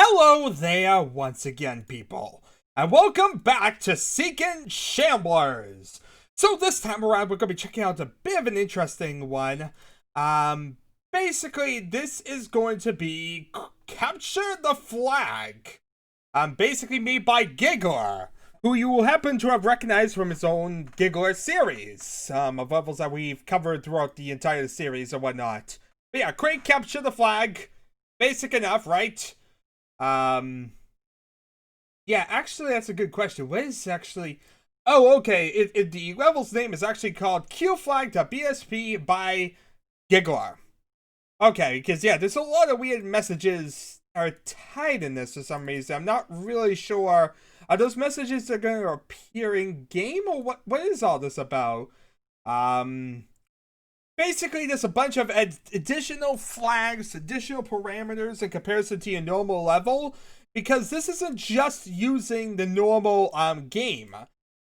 Hello there once again, people, and welcome back to Seeking Shamblers. So this time around, we're going to be checking out a bit of an interesting one. Basically, this is going to be Capture the Flag. Basically made by Giggler, who you will happen to have recognized from his own Giggler series, of levels that we've covered throughout the entire series and whatnot. But yeah, Quake Capture the Flag. Basic enough, right? Yeah, actually, that's a good question. What is actually... Oh, okay, the level's name is actually called qflag.bsp by Giggler. Okay, because, yeah, there's a lot of weird messages are tied in this for some reason. I'm not really sure. Are those messages that are going to appear in-game, or what is all this about? Basically, there's a bunch of additional flags, additional parameters in comparison to your normal level, because this isn't just using the normal game.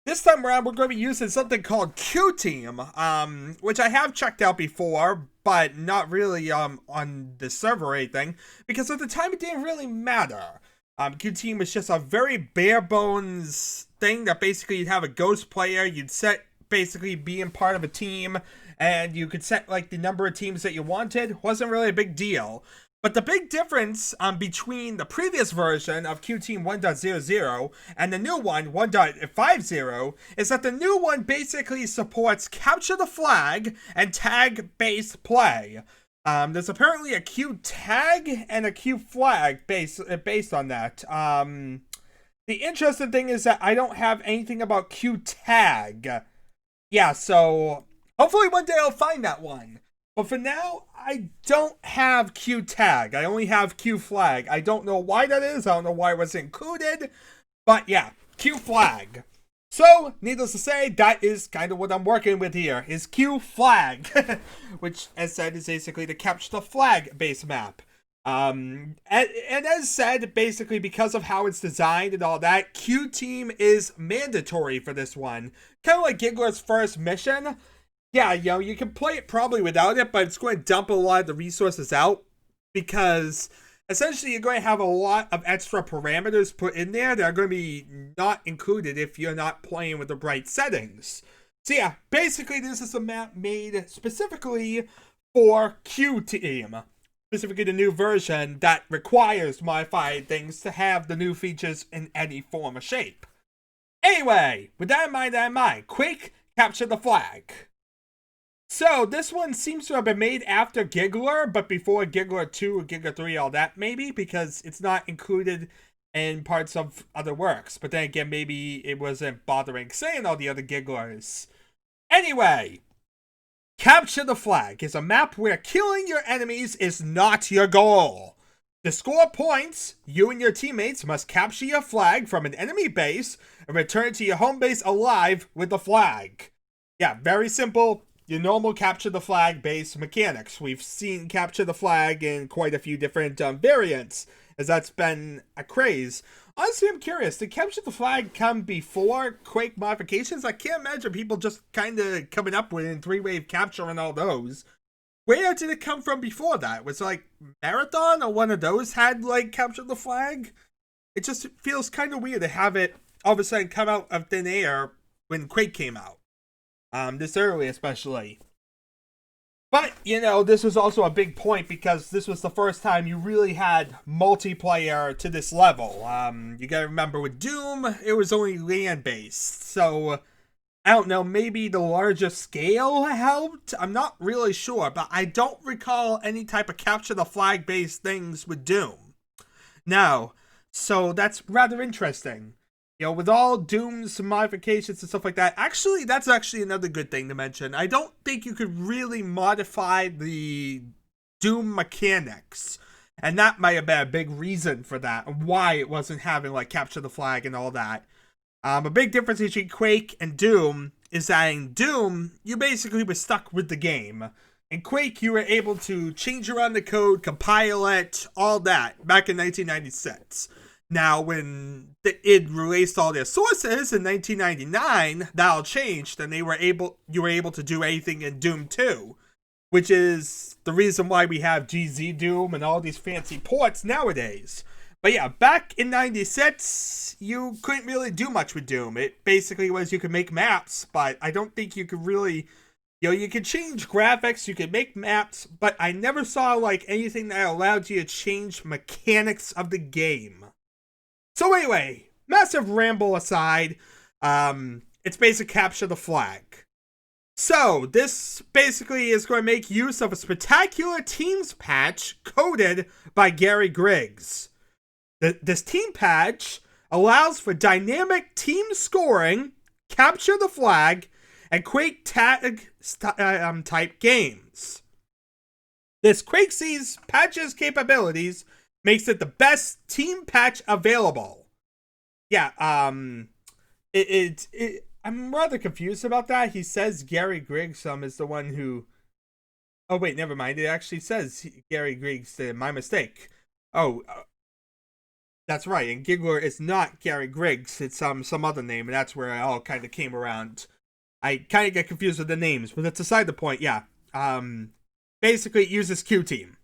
This time around, we're going to be using something called Qteam, which I have checked out before, but not really on the server or anything, because at the time it didn't really matter. Qteam was just a very bare bones thing that basically you'd have a ghost player, you'd set basically being part of a team, and you could set like the number of teams that you wanted. Wasn't really a big deal. But the big difference between the previous version of Qteam 1.00 and the new one, 1.50, is that the new one basically supports capture the flag and tag-based play. There's apparently a Q tag and a Q flag based on that. The interesting thing is that I don't have anything about Q tag. Yeah, so hopefully one day I'll find that one. But for now, I don't have Q tag. I only have Q flag. I don't know why that is. I don't know why it was included. But yeah, Q flag. So, needless to say, that is kind of what I'm working with here, is Q flag. Which, as said, is basically the capture the flag base map. And as said, basically because of how it's designed and all that, Qteam is mandatory for this one. Kind of like Giggler's first mission. Yeah, you know, you can play it probably without it, but it's going to dump a lot of the resources out, because essentially you're going to have a lot of extra parameters put in there that are going to be not included if you're not playing with the right settings. So yeah, basically this is a map made specifically for Qteam. Specifically the new version that requires modified things to have the new features in any form or shape. Anyway, with that in mind, Quake Capture the Flag. So, this one seems to have been made after Giggler, but before Giggler 2 or Giggler 3, all that maybe, because it's not included in parts of other works. But then again, maybe it wasn't bothering saying all the other Gigglers. Anyway, Capture the Flag is a map where killing your enemies is not your goal. To score points, you and your teammates must capture your flag from an enemy base and return to your home base alive with the flag. Yeah, very simple. Your normal capture the flag base mechanics. We've seen capture the flag in quite a few different variants, as that's been a craze. Honestly, I'm curious, did capture the flag come before Quake modifications? I can't imagine people just kind of coming up with it in Threewave Capture and all those. Where did it come from before that? Was it like Marathon or one of those had like capture the flag? It just feels kind of weird to have it all of a sudden come out of thin air when Quake came out. This early especially. But, you know, this was also a big point because this was the first time you really had multiplayer to this level. You gotta remember with Doom, it was only land-based. So, I don't know, maybe the larger scale helped? I'm not really sure, but I don't recall any type of capture the flag-based things with Doom. No. So, that's rather interesting. You know, with all Doom's modifications and stuff like that, actually, that's actually another good thing to mention. I don't think you could really modify the Doom mechanics. And that might have been a big reason for that, why it wasn't having, like, capture the flag and all that. A big difference between Quake and Doom is that in Doom, you basically were stuck with the game. In Quake, you were able to change around the code, compile it, all that, back in 1996. Now, when id released all their sources in 1999, that all changed, and you were able to do anything in Doom 2, which is the reason why we have GZ Doom and all these fancy ports nowadays. But yeah, back in 96, you couldn't really do much with Doom. It basically was you could make maps, but I don't think you could really, you could change graphics, you could make maps, but I never saw like anything that allowed you to change mechanics of the game. So anyway, massive ramble aside, it's basic capture the flag. So, this basically is going to make use of a spectacular teams patch coded by Gary Griggs. This team patch allows for dynamic team scoring, capture the flag, and Quake tag type games. This Quake sees patch's capabilities makes it the best team patch available. Yeah, I'm rather confused about that. He says Gary Griggs is the one who... Oh, wait, never mind. It actually says Gary Griggs. My mistake. Oh, that's right. And Giggler is not Gary Griggs. It's some other name, and that's where it all kind of came around. I kind of get confused with the names, but that's aside the point, yeah. Basically, it uses Q Team.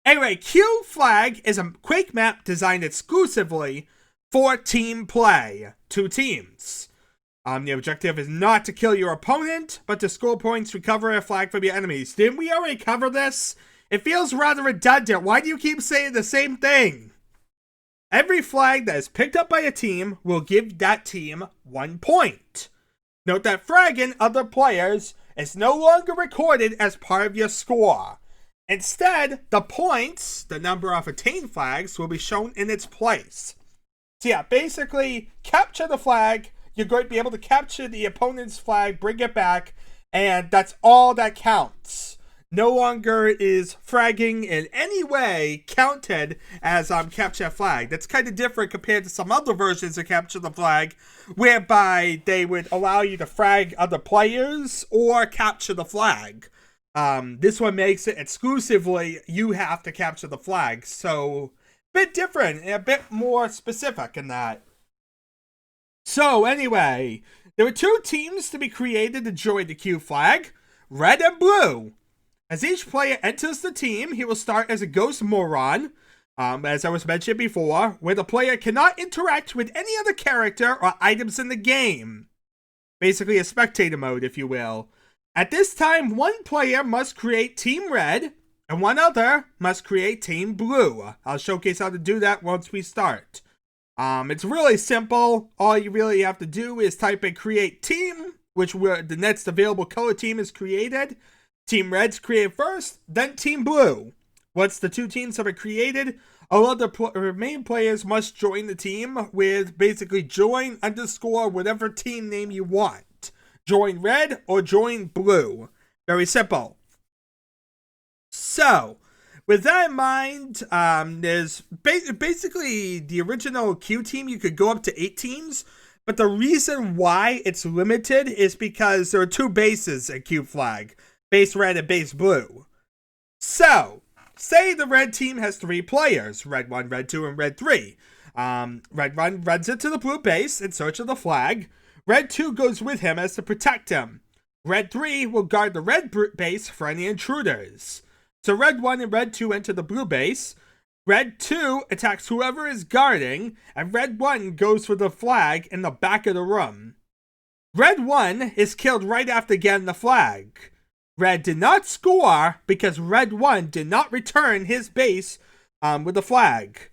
Anyway, Q Flag is a Quake map designed exclusively for team play. 2 teams. The objective is not to kill your opponent, but to score points, recover a flag from your enemies. Didn't we already cover this? It feels rather redundant. Why do you keep saying the same thing? Every flag that is picked up by a team will give that team 1 point. Note that fragging other players is no longer recorded as part of your score. Instead, the points, the number of attained flags, will be shown in its place. So yeah, basically, capture the flag. You're going to be able to capture the opponent's flag, bring it back, and that's all that counts. No longer is fragging in any way counted as capture a flag. That's kind of different compared to some other versions of capture the flag, whereby they would allow you to frag other players or capture the flag. This one makes it exclusively you have to capture the flag, so a bit different and a bit more specific in that. So anyway, there were 2 teams to be created to join the Q flag, red and blue. As each player enters the team, he will start as a ghost moron, as I was mentioned before, where the player cannot interact with any other character or items in the game. Basically a spectator mode, if you will. At this time, 1 player must create Team Red, and 1 other must create Team Blue. I'll showcase how to do that once we start. It's really simple. All you really have to do is type in create team, which the next available color team is created. Team Red's created first, then Team Blue. Once the 2 teams have been created, all other remaining players must join the team with basically join _ whatever team name you want. Join red or join blue. Very simple. So, with that in mind, there's basically the original Q team, you could go up to 8 teams, but the reason why it's limited is because there are 2 bases at Q flag, base red and base blue. So, say the red team has 3 players, red 1, red 2, and red 3. Red 1 runs into the blue base in search of the flag. Red 2 goes with him as to protect him. Red 3 will guard the red base for any intruders. So Red 1 and Red 2 enter the blue base, Red 2 attacks whoever is guarding, and Red 1 goes for the flag in the back of the room. Red 1 is killed right after getting the flag. Red did not score because Red 1 did not return his base with the flag.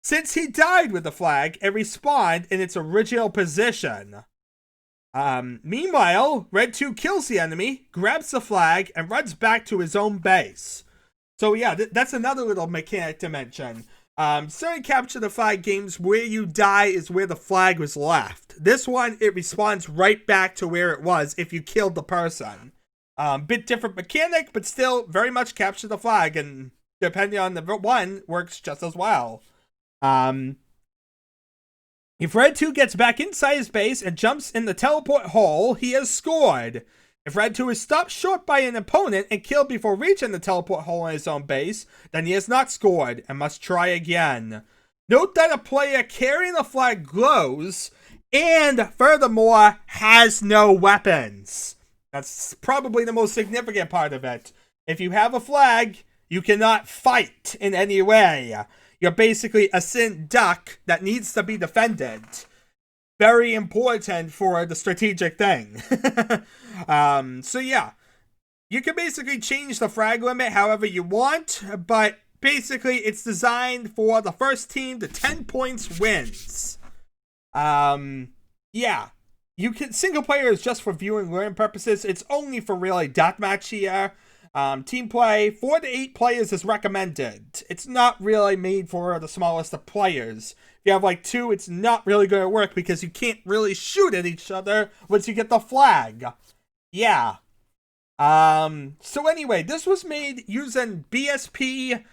Since he died with the flag, it respawned in its original position. Meanwhile, Red 2 kills the enemy, grabs the flag, and runs back to his own base. So yeah, that's another little mechanic to mention. Certain capture the flag games, where you die is where the flag was left. This one, it respawns right back to where it was if you killed the person. Bit different mechanic, but still very much capture the flag, and depending on the one, works just as well. If Red 2 gets back inside his base and jumps in the teleport hole, he has scored. If Red 2 is stopped short by an opponent and killed before reaching the teleport hole in his own base, then he has not scored and must try again. Note that a player carrying the flag glows and, furthermore, has no weapons. That's probably the most significant part of it. If you have a flag, you cannot fight in any way. You're basically a synth duck that needs to be defended. Very important for the strategic thing. So yeah, you can basically change the frag limit however you want, but basically it's designed for the first team to 10 points wins. Yeah. You can, single player is just for viewing learning purposes. It's only for really deathmatch here. Team play, 4 to 8 players is recommended. It's not really made for the smallest of players. If you have like 2, it's not really going to work because you can't really shoot at each other once you get the flag. Yeah. So anyway, this was made using BSP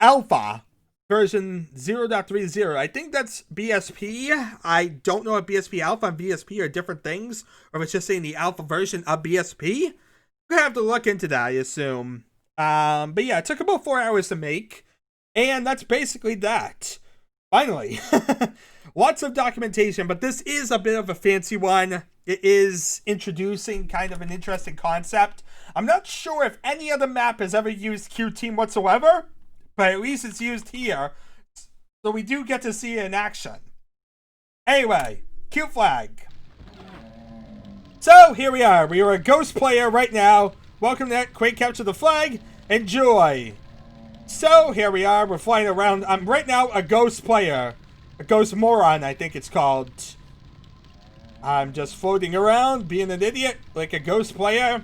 Alpha version 0.30. I think that's BSP. I don't know if BSP Alpha and BSP are different things, or if it's just saying the alpha version of BSP. I'm gonna have to look into that, I assume. But yeah, it took about 4 hours to make, and that's basically that. Finally. Lots of documentation, but this is a bit of a fancy one. It is introducing kind of an interesting concept. I'm not sure if any other map has ever used Q-Team whatsoever, but at least it's used here, so we do get to see it in action. Anyway, Q flag. So here we are. We are a ghost player right now. Welcome to Quake Capture the flag. Enjoy. So here we are. We're flying around. I'm right now a ghost player. A ghost moron, I think it's called. I'm just floating around, being an idiot, like a ghost player.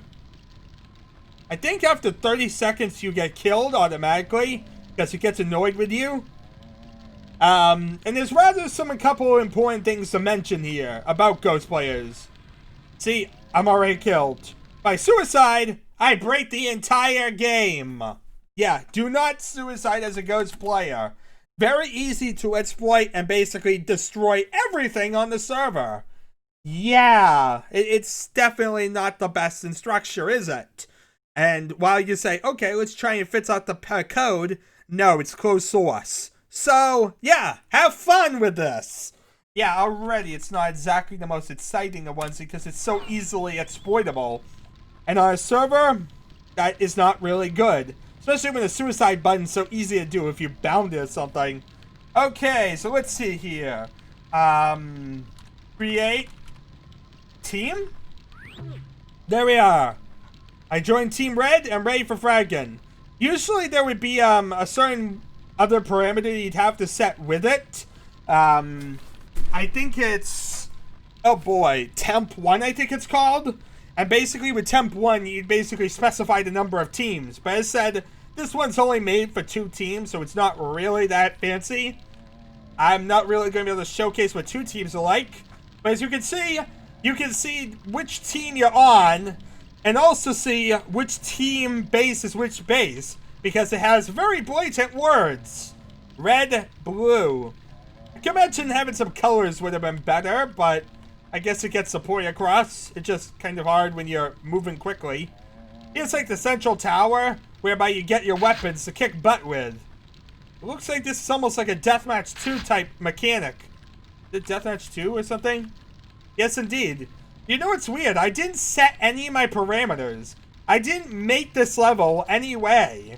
I think after 30 seconds you get killed automatically, because it gets annoyed with you. And there's a couple important things to mention here about ghost players. See, I'm already killed. By suicide, I break the entire game. Yeah, do not suicide as a ghost player. Very easy to exploit and basically destroy everything on the server. Yeah, it's definitely not the best in structure, is it? And while you say, okay, let's try and fix out the code, no, it's closed source. So, yeah, have fun with this. Yeah, already it's not exactly the most exciting of ones because it's so easily exploitable. And on a server, that is not really good. Especially when the suicide button's so easy to do if you're bound or something. Okay, so let's see here. Create team? There we are. I joined Team Red and ready for fragging. Usually there would be a certain other parameter you'd have to set with it. I think it's, oh boy, temp 1 I think it's called. And basically with temp 1 you'd basically specify the number of teams. But as said, this one's only made for 2 teams, so it's not really that fancy. I'm not really going to be able to showcase what 2 teams are like. But as you can see which team you're on, and also see which team base is which base, because it has very blatant words. Red, blue. I can imagine having some colors would have been better, but I guess it gets the point across. It's just kind of hard when you're moving quickly. It's like the central tower, whereby you get your weapons to kick butt with. It looks like this is almost like a Deathmatch 2 type mechanic. Is it Deathmatch 2 or something? Yes, indeed. You know what's weird? I didn't set any of my parameters. I didn't make this level anyway.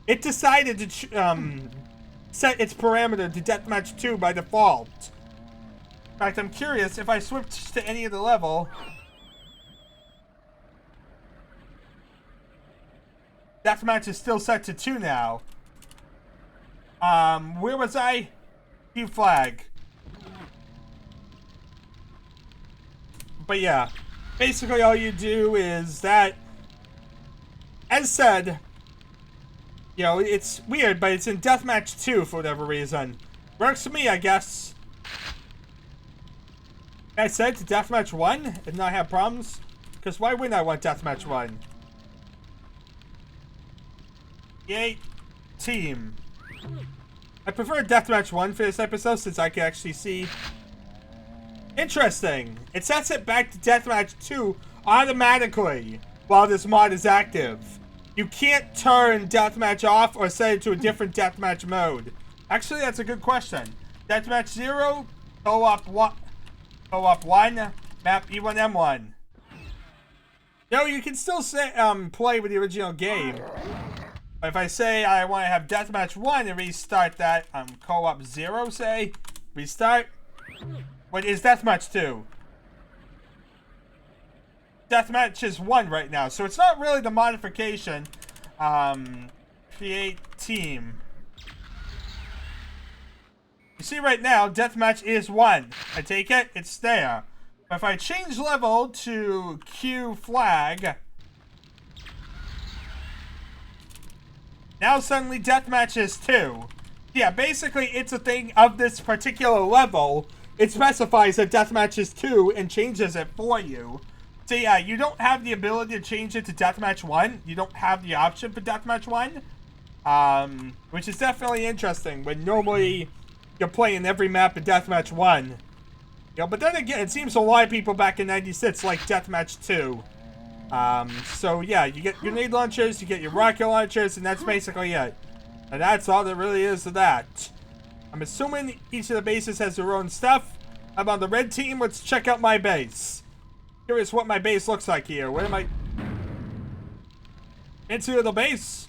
It decided to set its parameter to Deathmatch 2 by default. In fact, I'm curious if I switch to any of the level. Deathmatch is still set to 2 now. Where was I? Q flag. But yeah, basically all you do is that, as said, you know, it's weird, but it's in Deathmatch 2 for whatever reason. Works for me, I guess. I said to Deathmatch 1 and not have problems, because why wouldn't I want Deathmatch 1? Yay, team. I prefer Deathmatch 1 for this episode since I can actually see. Interesting. It sets it back to Deathmatch 2 automatically while this mod is active. You can't turn Deathmatch off or set it to a different Deathmatch mode. Actually, that's a good question. Deathmatch 0, co-op 1, map E1M1. No, you can still say, play with the original game. If I say I want to have deathmatch 1 and restart that, co-op 0, say, restart. What is deathmatch 2? Deathmatch is 1 right now, so it's not really the modification. Create team. You see right now, deathmatch is 1. I take it, it's there. But if I change level to qflag, now suddenly deathmatch is 2. Yeah, basically it's a thing of this particular level. It specifies that deathmatch is 2 and changes it for you. So yeah, you don't have the ability to change it to deathmatch 1. You don't have the option for deathmatch 1. Which is definitely interesting when normally you're playing every map in deathmatch 1. You know, but then again, it seems a lot of people back in 96 like deathmatch 2. So yeah, you get grenade launchers, you get your rocket launchers, and that's basically it. And that's all there really is to that. I'm assuming each of the bases has their own stuff. I'm on the red team, let's check out my base. Curious what my base looks like here. Where am I? Into the base.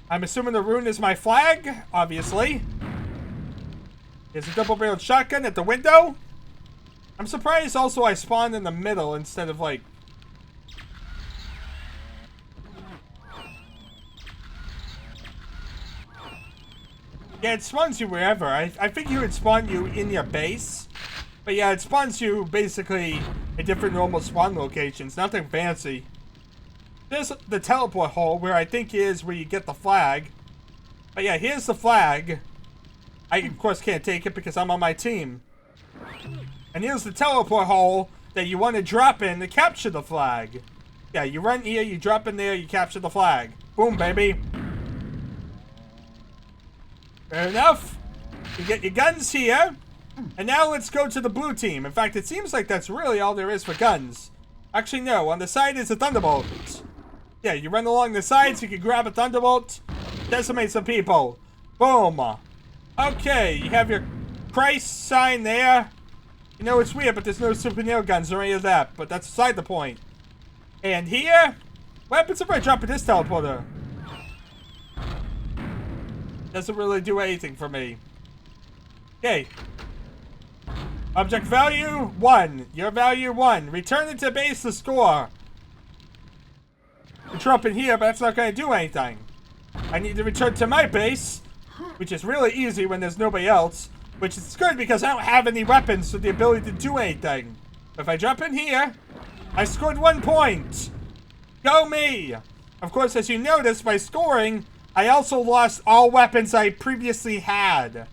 I'm assuming the rune is my flag, obviously. There's a double-barreled shotgun at the window. I'm surprised also I spawned in the middle instead of like... Yeah, it spawns you wherever. I think it would spawn you in your base. But yeah, it spawns you basically at different normal spawn locations. Nothing fancy. There's the teleport hole where I think is where you get the flag. But yeah, here's the flag. I, of course, can't take it because I'm on my team. And here's the teleport hole that you want to drop in to capture the flag. Yeah, you run here, you drop in there, you capture the flag. Boom, baby. Fair enough. You get your guns here. And now let's go to the blue team. In fact, it seems like that's really all there is for guns. Actually, no. On the side is a thunderbolt. Yeah, you run along the sides, you can grab a thunderbolt, decimate some people. Boom. Okay, you have your Christ sign there. You know, it's weird, but there's no super nail guns or any of that, but that's beside the point. And here, what happens if I drop in this teleporter? Doesn't really do anything for me. Okay. Object value, 1. Your value, 1. Return it to base to score. You drop in here, but that's not going to do anything. I need to return to my base, which is really easy when there's nobody else, which is good because I don't have any weapons with the ability to do anything. If I drop in here, I scored 1 point. Go me. Of course, as you notice, by scoring, I also lost all weapons I previously had.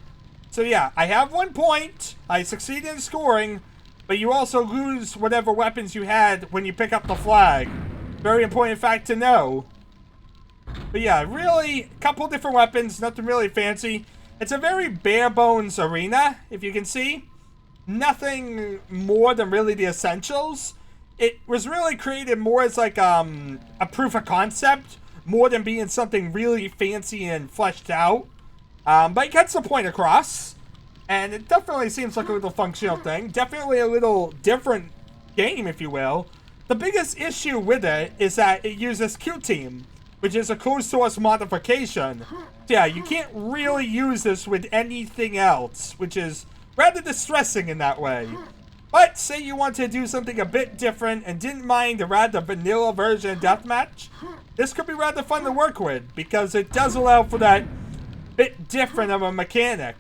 So yeah, I have 1 point, I succeed in scoring, but you also lose whatever weapons you had when you pick up the flag. Very important fact to know. But yeah, really, a couple different weapons, nothing really fancy. It's a very bare bones arena, if you can see. Nothing more than really the essentials. It was really created more as like a proof of concept, more than being something really fancy and fleshed out. But it gets the point across, and it definitely seems like a little functional thing. Definitely a little different game, if you will. The biggest issue with it is that it uses Qteam, which is a closed source modification. Yeah, you can't really use this with anything else, which is rather distressing in that way. But say you want to do something a bit different and didn't mind the rather vanilla version of Deathmatch, this could be rather fun to work with, because it does allow for that bit different of a mechanic.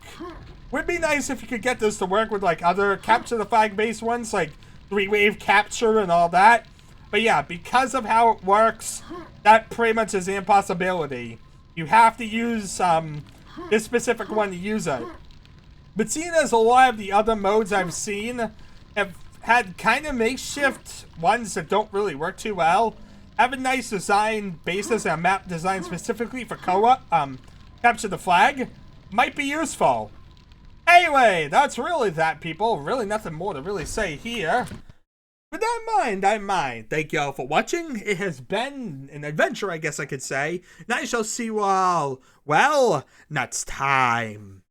Would be nice if you could get this to work with like other capture the flag based ones like Threewave Capture and all that. But yeah, because of how it works, that pretty much is an impossibility. You have to use this specific one to use it. But seeing as a lot of the other modes I've seen have had kind of makeshift ones that don't really work too well, have a nice design basis and a map designed specifically for co-op, capture the flag, might be useful. Anyway, that's really that, people. Really nothing more to really say here. But I mind. Thank you all for watching. It has been an adventure, I guess I could say. And I shall see you all, well, next time.